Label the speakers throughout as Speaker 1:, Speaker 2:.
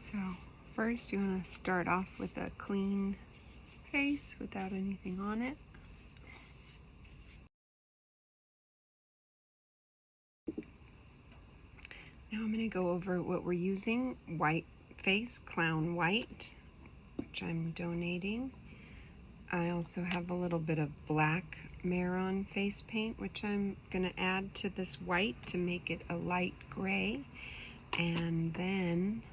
Speaker 1: So first you want to start off with a clean face without anything on it. Now I'm going to go over what we're using. White face, Clown White, which I'm donating. I also have a little bit of black Maron face paint, which I'm going to add to this white to make it a light gray. And then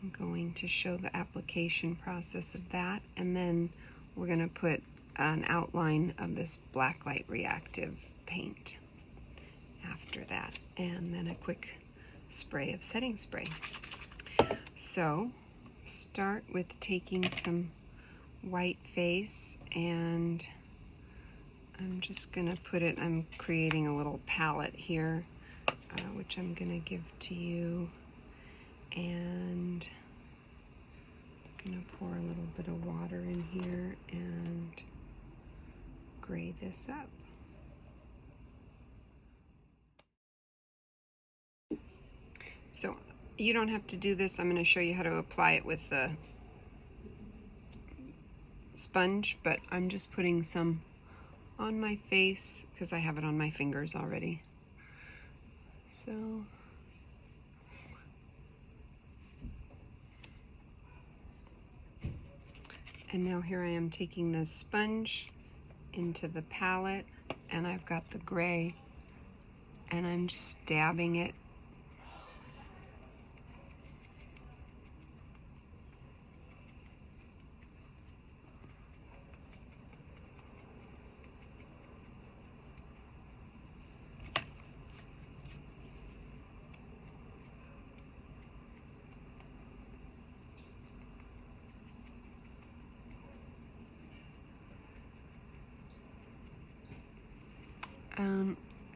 Speaker 1: I'm going to show the application process of that. And then we're going to put an outline of this blacklight reactive paint after that. And then a quick spray of setting spray. So start with taking some white face, and I'm just gonna put it, I'm creating a little palette here, which I'm gonna give to you, and I'm gonna pour a little bit of water in here and gray this up. So you don't have to do this. I'm going to show you how to apply it with the sponge, but I'm just putting some on my face because I have it on my fingers already. So and now here I am taking the sponge into the palette, and I've got the gray, and I'm just dabbing it.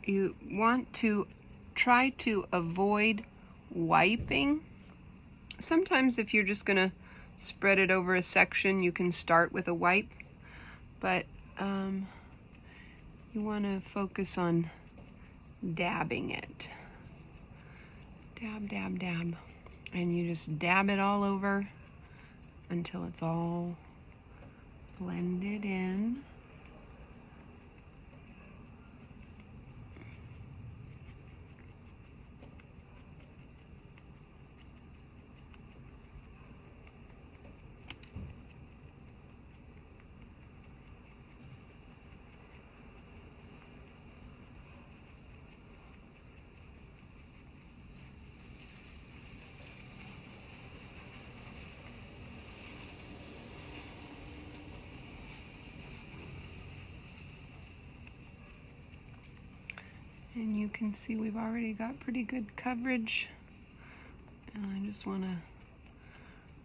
Speaker 1: You want to try to avoid wiping. Sometimes if you're just gonna spread it over a section, you can start with a wipe, but you want to focus on dabbing it. Dab, dab, dab. And you just dab it all over until it's all blended in. And you can see we've already got pretty good coverage. And I just want to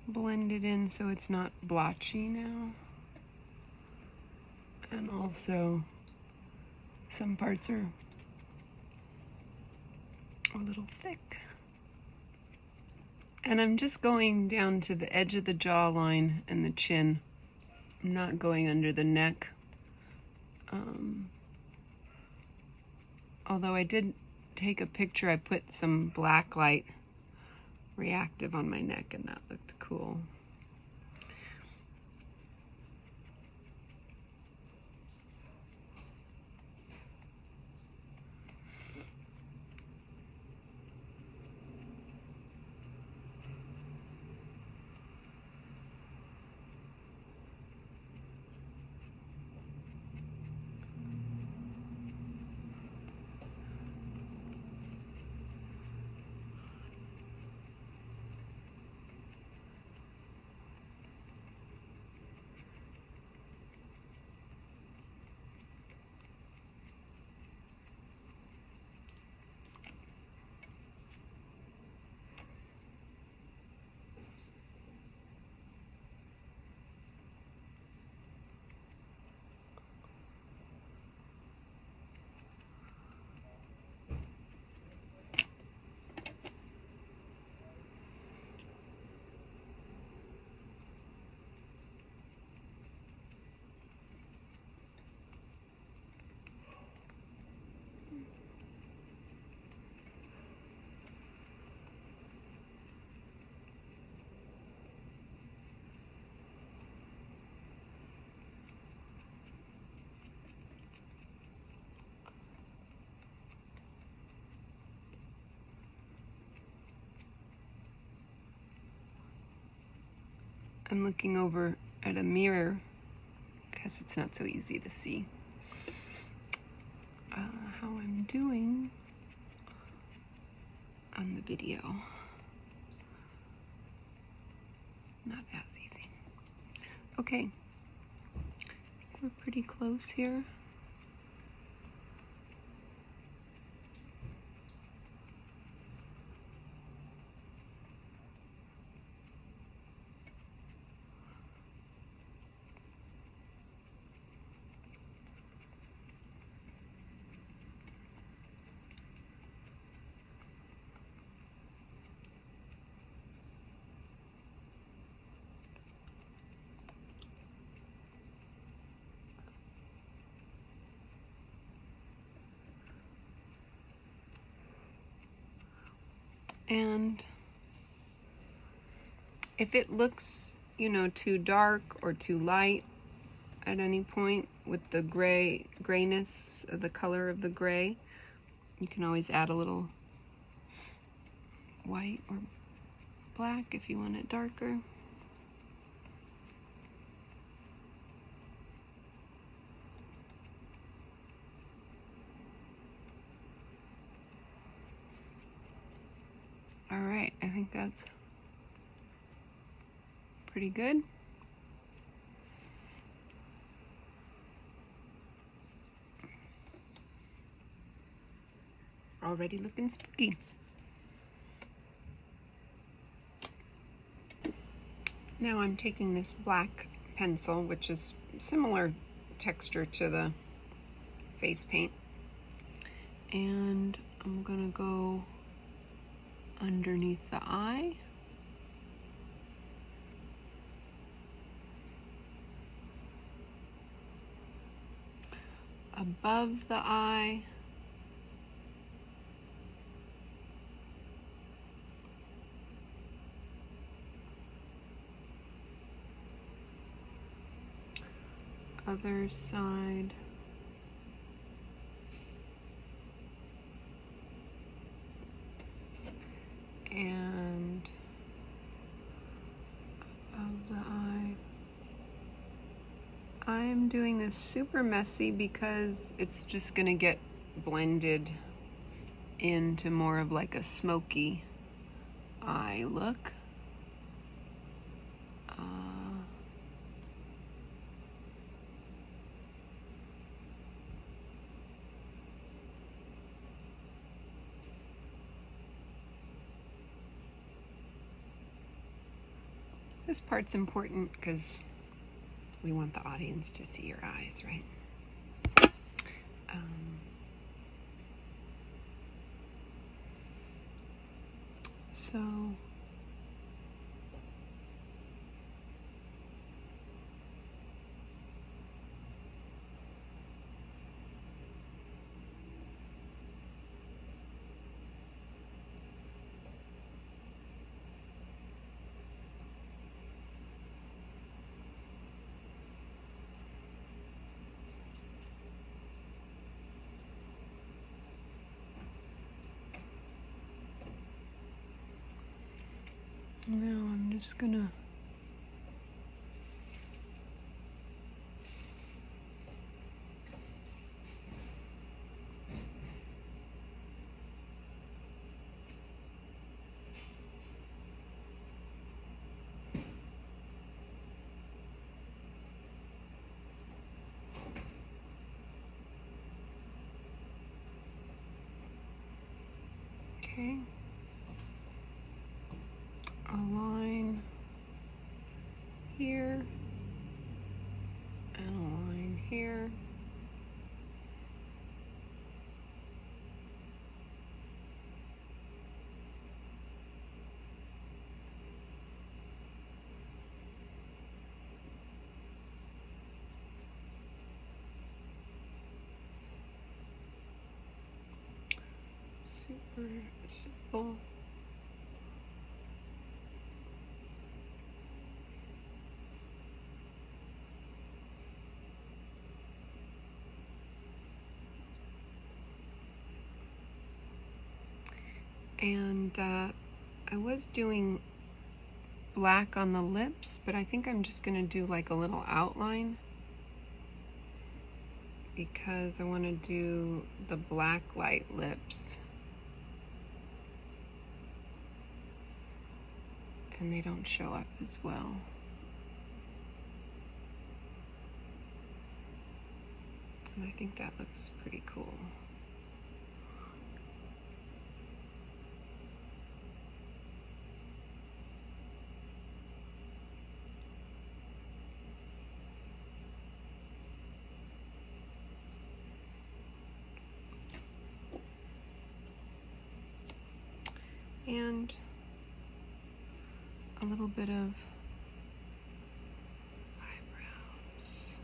Speaker 1: blend it in so it's not blotchy now. And also some parts are a little thick. And I'm just going down to the edge of the jawline and the chin. I'm not going under the neck. Although I did take a picture, I put some blacklight reactive on my neck, and that looked cool. I'm looking over at a mirror because it's not so easy to see how I'm doing on the video. Not as easy. Okay, I think we're pretty close here. And if it looks, you know, too dark or too light at any point with the grayness of the color of the gray, you can always add a little white or black if you want it darker. All right, I think that's pretty good. Already looking spooky. Now I'm taking this black pencil, which is similar texture to the face paint, and I'm gonna go underneath the eye. Above the eye. Other side. And above the eye. I'm doing this super messy because it's just gonna get blended into more of like a smoky eye look. This part's important because we want the audience to see your eyes, right? So now I'm just gonna okay. A line here and a line here. Super simple. And I was doing black on the lips, but I think I'm just going to do like a little outline because I want to do the black light lips. And they don't show up as well. And I think that looks pretty cool. And a little bit of eyebrows.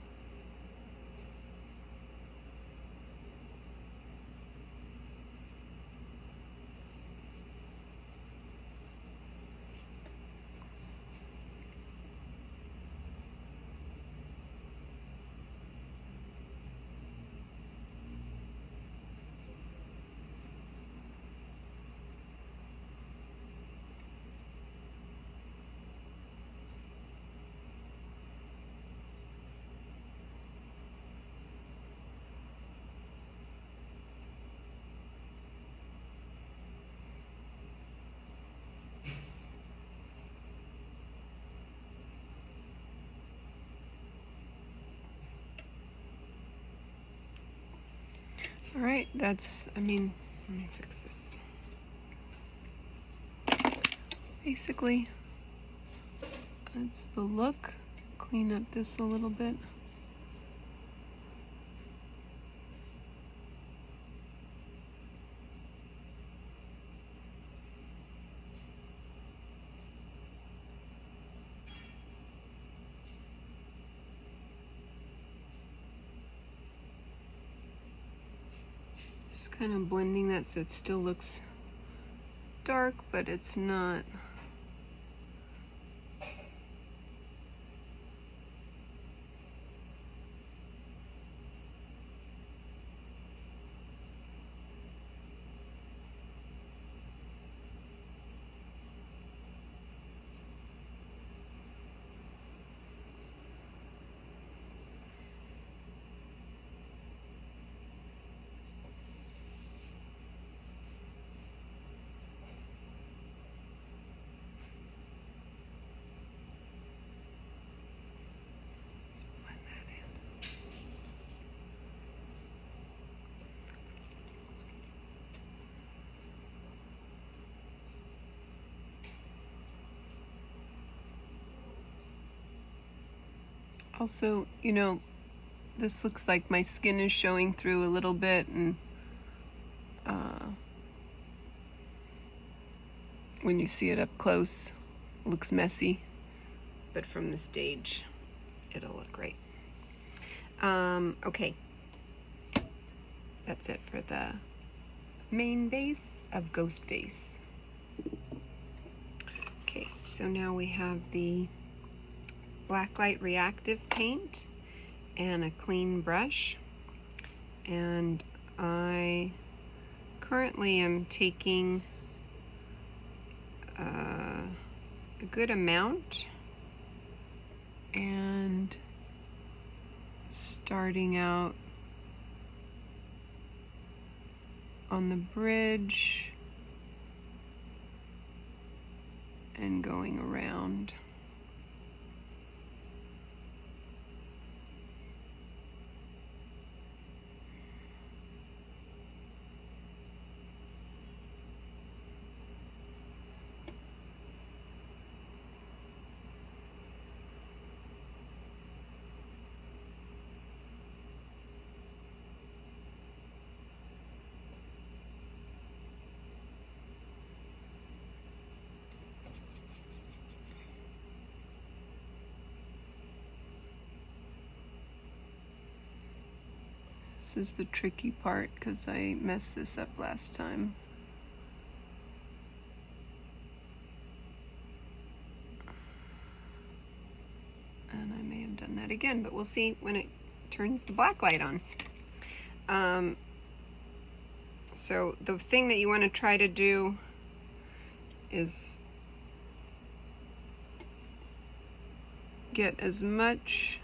Speaker 1: All right, that's, let me fix this. Basically, that's the look. Clean up this a little bit. Just kind of blending that so it still looks dark, but it's not. Also, you know, this looks like my skin is showing through a little bit, and when you see it up close, it looks messy, but from the stage, it'll look great. Okay, that's it for the main base of Ghostface. Okay, so now we have the blacklight reactive paint and a clean brush, and I currently am taking a good amount and starting out on the bridge and going around. This is the tricky part because I messed this up last time. And I may have done that again, but we'll see when it turns the black light on. So the thing that you want to try to do is get as much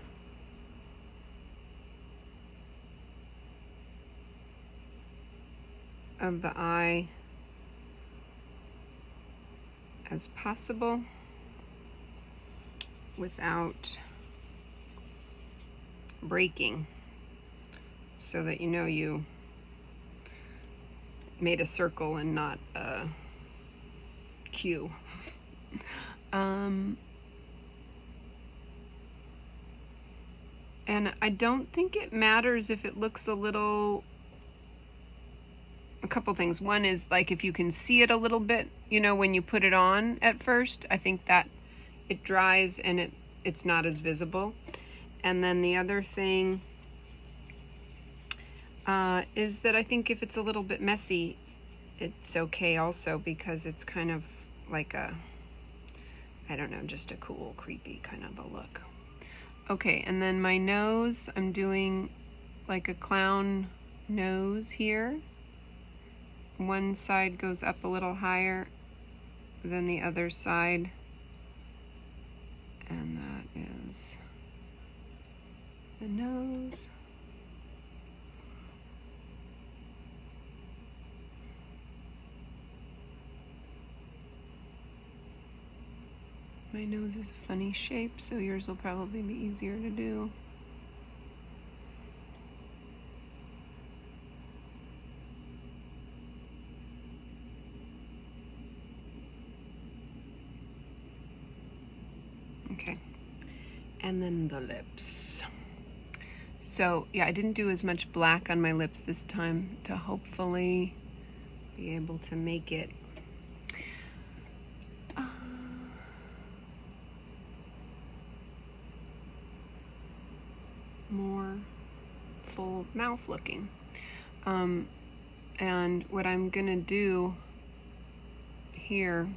Speaker 1: of the eye as possible without breaking, so that you know you made a circle and not a Q. And I don't think it matters if it looks a little, a couple things. One is like if you can see it a little bit, you know, when you put it on at first, I think that it dries and it's not as visible. And then the other thing is that I think if it's a little bit messy, it's okay also, because it's kind of like a, I don't know, just a cool, creepy kind of a look. Okay, and then my nose, I'm doing like a clown nose here. One side goes up a little higher than the other side, and that is the nose. My nose is a funny shape, so yours will probably be easier to do. Okay, and then the lips. So yeah, I didn't do as much black on my lips this time to hopefully be able to make it more full mouth looking. And what I'm gonna do here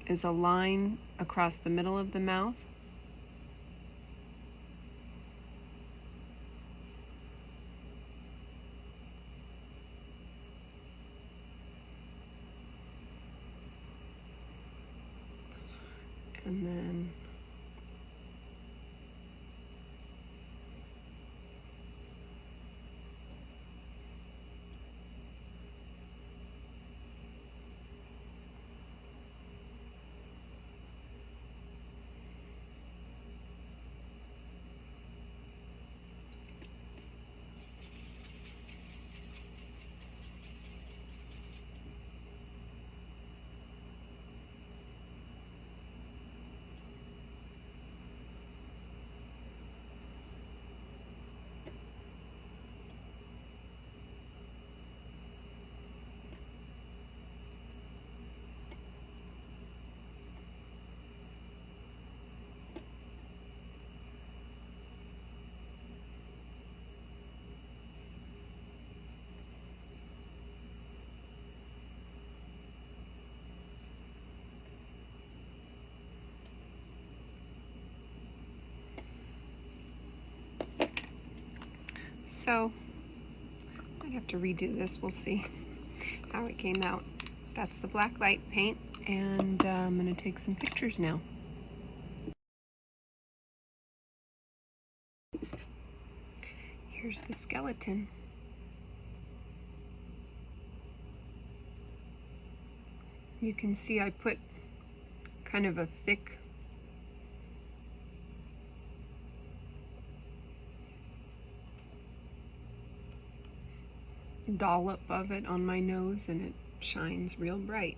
Speaker 1: is a line across the middle of the mouth. And then so I'd have to redo this. We'll see how it came out. That's the black light paint, and I'm gonna take some pictures now. Here's the skeleton. You can see I put kind of a thick dollop of it on my nose, and it shines real bright.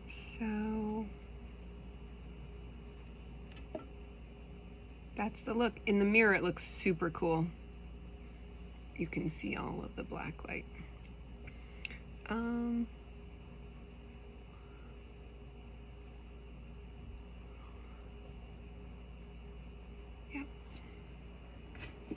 Speaker 1: So that's the look. In the mirror it looks super cool. You can see all of the black light.